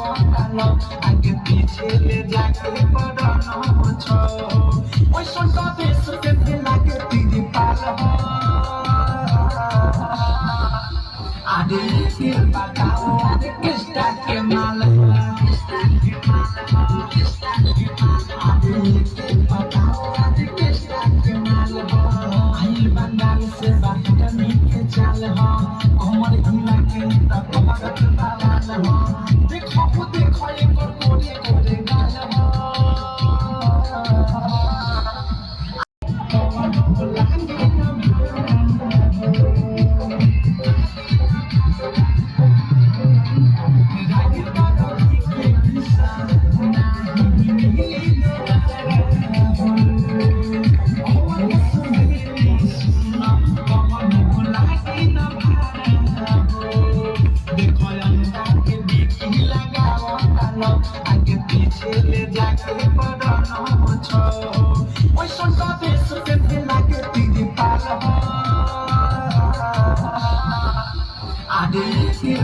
आगे पीछे ले जाके पढ़ाना छो ओए सुनता देश के दिला के तेरी पाल हो आगे फिर बताओ आगे किसका के माल हो आगे फिर बताओ आगे किसका के माल हो आई बंगाल से बाहर निकल चल हो हमर हिला के तब भगत बाल हो देखो एक कोरे कोरे गाल हो आगे पीछे ले जाके पढ़ाना छो ओए सुनता देश के दिला के तेरी पाल हो आगे फिर